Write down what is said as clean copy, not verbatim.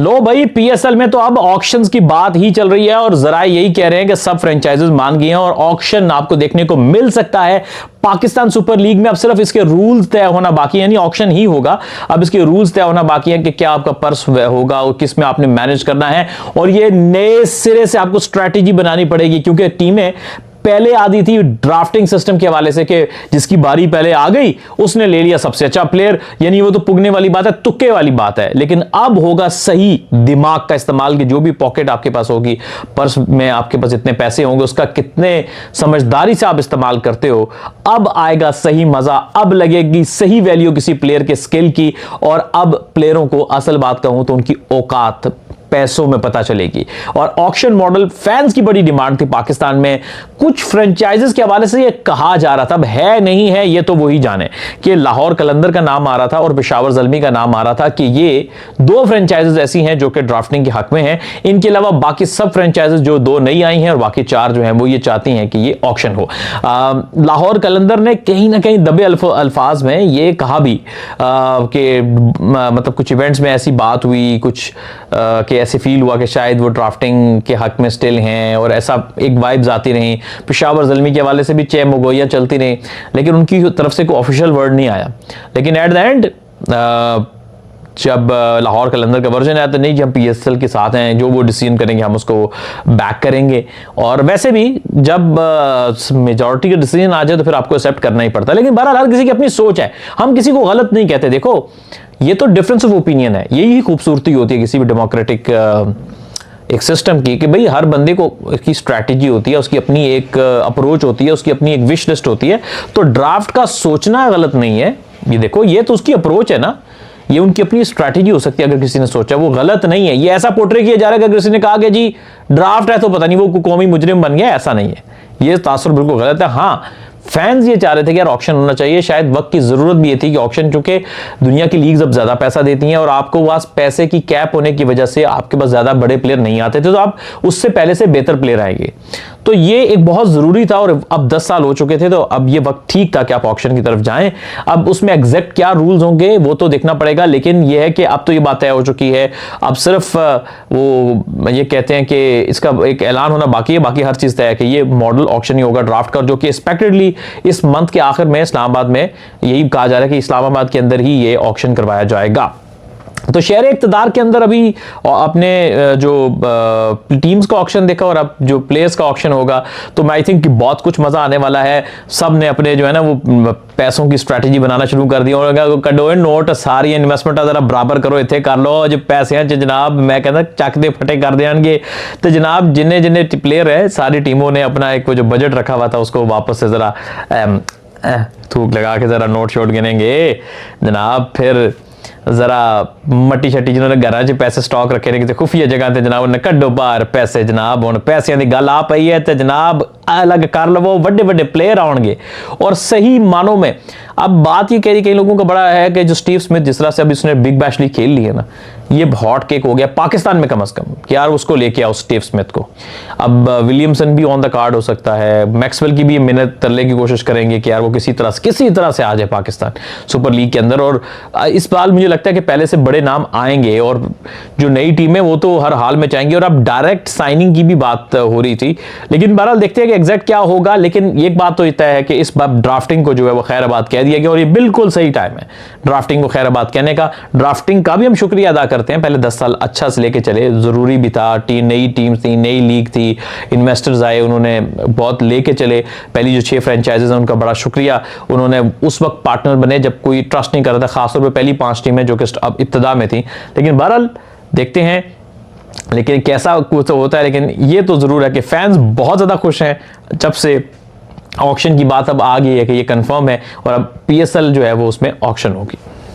लो भाई, पीएसएल में तो अब ऑक्शंस की बात ही चल रही है और जरा यही कह रहे हैं कि सब फ्रेंचाइजेस मान गए हैं और ऑक्शन आपको देखने को मिल सकता है पाकिस्तान सुपर लीग में। अब सिर्फ इसके रूल्स तय होना बाकी है, यानी ऑक्शन ही होगा, अब इसके रूल्स तय होना बाकी है कि क्या आपका पर्स होगा और किस में आपने मैनेज करना है, और ये नए सिरे से आपको स्ट्रैटेजी बनानी पड़ेगी क्योंकि टीमें पहले आती थी ड्राफ्टिंग सिस्टम के हवाले से कि जिसकी बारी पहले आ गई उसने ले लिया सबसे अच्छा प्लेयर, यानी वो तो पुगने वाली बात है, तुक्के वाली बात है। लेकिन अब होगा सही दिमाग का इस्तेमाल कि जो भी पॉकेट आपके पास होगी, पर्स में आपके पास इतने पैसे होंगे, उसका कितने समझदारी से आप इस्तेमाल करते हो। अब आएगा सही मजा, अब लगेगी सही वैल्यू किसी प्लेयर के स्किल की, और अब प्लेयरों को असल बात कहूं तो उनकी औकात पैसों में पता चलेगी। और ऑक्शन मॉडल फैंस की बड़ी डिमांड थी पाकिस्तान में, कुछ फ्रेंचाइजेस के हवाले से ये कहा जा रहा था, अब है नहीं है ये तो वही जाने, कि लाहौर कलंदर का नाम आ रहा था और पेशावर ज़ल्मी का नाम आ रहा था कि ये दो फ्रेंचाइजेस ऐसी हैं जो कि ड्राफ्टिंग के हक में हैं। इनके अलावा बाकी सब फ्रेंचाइजेस जो दो नई आई हैं और बाकी चार जो हैं वो ये चाहती हैं कि ये ऑक्शन हो। लाहौर कलंदर ने कहीं ना कहीं दबे अल्फाज में ये कहा भी कि मतलब कुछ इवेंट्स में ऐसी बात हुई, कुछ कि ऐसे फील हुआ कि शायद वो ड्राफ्टिंग के हक में स्टिल हैं, और ऐसा एक वाइब्स आती रही। पेशावर ज़ल्मी के हवाले से भी चे मुगोइयाँ चलती रही, लेकिन उनकी तरफ से कोई ऑफिशियल वर्ड नहीं आया। लेकिन एट द एंड जब लाहौर कलंदर का वर्जन आया तो नहीं, जब पीएसएल के साथ हैं, जो वो डिसीजन करेंगे हम उसको बैक करेंगे। और वैसे भी जब मेजॉरिटी का डिसीजन आ जाए तो फिर आपको एक्सेप्ट करना ही पड़ता है। लेकिन बहरहाल हर किसी की अपनी सोच है, हम किसी को गलत नहीं कहते। देखो ये तो डिफरेंस ऑफ ओपिनियन है, यही खूबसूरती होती है किसी भी डेमोक्रेटिक एक सिस्टम की, कि भाई हर बंदे को की स्ट्रैटेजी होती है, उसकी अपनी एक अप्रोच होती है, उसकी अपनी एक विश लिस्ट होती है। तो ड्राफ्ट का सोचना गलत नहीं है, ये देखो ये तो उसकी अप्रोच है ना, ये उनकी अपनी स्ट्रैटेजी हो सकती है। अगर किसी ने सोचा वो गलत नहीं है, ये ऐसा पोर्ट्रे किया जा रहा है कि किसी ने कहा कि जी ड्राफ्ट है तो पता नहीं वो कौमी मुजरिम बन गया, ऐसा नहीं है, ये तासुर बिल्कुल गलत है। हाँ, फैंस ये चाह रहे थे कि यार ऑक्शन होना चाहिए, शायद वक्त की जरूरत भी ये थी कि ऑक्शन, चूंकि दुनिया की लीग्स अब ज्यादा पैसा देती हैं और आपको पास पैसे की कैप होने की वजह से आपके पास ज्यादा बड़े प्लेयर नहीं आते थे, तो आप उससे पहले से बेहतर प्लेयर आएंगे। तो ये एक बहुत जरूरी था, और अब 10 साल हो चुके थे, तो अब ये वक्त ठीक था कि आप ऑक्शन की तरफ जाएं। अब उसमें एग्जैक्ट क्या रूल्स होंगे वो तो देखना पड़ेगा, लेकिन ये है कि अब तो ये बात तय हो चुकी है। अब सिर्फ वो ये कहते हैं कि इसका एक ऐलान होना बाकी है, बाकी हर चीज तय है कि ये मॉडल ऑक्शन ही होगा ड्राफ्ट का, जो कि एक्सपेक्टेडली इस मंथ के आखिर में इस्लामाबाद में, यही कहा जा रहा है कि इस्लामाबाद के अंदर ही ये ऑक्शन करवाया जाएगा। तो शहर इक़्तिदार के अंदर अभी अपने जो टीम्स का ऑक्शन देखा और अब जो प्लेयर्स का ऑक्शन होगा, तो मैं आई थिंक कि बहुत कुछ मजा आने वाला है। सब ने अपने जो है ना वो पैसों की स्ट्रैटेजी बनाना शुरू कर दी, और कड़ोए नोट सारी इन्वेस्टमेंट जरा बराबर करो, इतने कर लो जो पैसे हैं जनाब, मैं कहता चकते फटे कर देंगे। तो जनाब जिन्हें जिन्हें प्लेयर है सारी टीमों ने अपना एक जो बजट रखा हुआ था उसको वापस से जरा थूक लगा के जरा नोट शोट गिनेंगे जनाब। फिर जरा मट्टी शट्टी जिन्होंने घर च पैसे स्टॉक रखे ने किसी खुफिया जगह से जनाब उन्हें कड्डो बाहर पैसे, जनाब हुण पैसों की गल आ पई है तो जनाब अलग कर लवो, बड़े बड़े प्लेयर आउणगे। और सही मानों में अब बात ये कह रही, कई लोगों का बड़ा है कि जो स्टीव स्मिथ जिस तरह से अभी उसने बिग बैश लीग खेल ली है ना, ये हॉट केक हो गया पाकिस्तान में कम से कम कि यार उसको लेके आओ स्टीव स्मिथ को। अब विलियमसन भी ऑन द कार्ड हो सकता है, मैक्सवेल की भी मिन्नत तरले की कोशिश करेंगे कि यार वो किसी तरह से आ जाए पाकिस्तान सुपर लीग के अंदर। और इस बार मुझे लगता है कि पहले से बड़े नाम आएंगे, और जो नई टीम है वो तो हर हाल में चाहेंगे। और अब डायरेक्ट साइनिंग की भी बात हो रही थी, लेकिन बहरहाल देखते हैं कि एग्जैक्ट क्या होगा। लेकिन एक बात तो तय है कि इस बार ड्राफ्टिंग को जो है वो खैराबाद कह दिया गया, और ये बिल्कुल सही टाइम है ड्राफ्टिंग को खैराबाद कहने का। ड्राफ्टिंग का भी हम शुक्रिया अदा करते हैं, पहले 10 साल अच्छा से लेके चले, जरूरी भी था, नई टीम थी, नई लीग थी, इन्वेस्टर्स आए, उन्होंने बहुत लेके चले। पहली जो 6 फ्रेंचाइजेज हैं उनका बड़ा शुक्रिया, उन्होंने उस वक्त पार्टनर बने जब कोई ट्रस्ट नहीं कर रहा था, खासतौर पर पहली 5 टीमें जो कि अब इब्तिदा में थी। लेकिन बहरहाल देखते हैं लेकिन कैसा कुछ होता है। लेकिन ये तो जरूर है कि फैंस बहुत ज्यादा खुश हैं जब से ऑक्शन की बात अब आ गई है कि ये कंफर्म है, और अब पीएसएल जो है वो उसमें ऑक्शन होगी।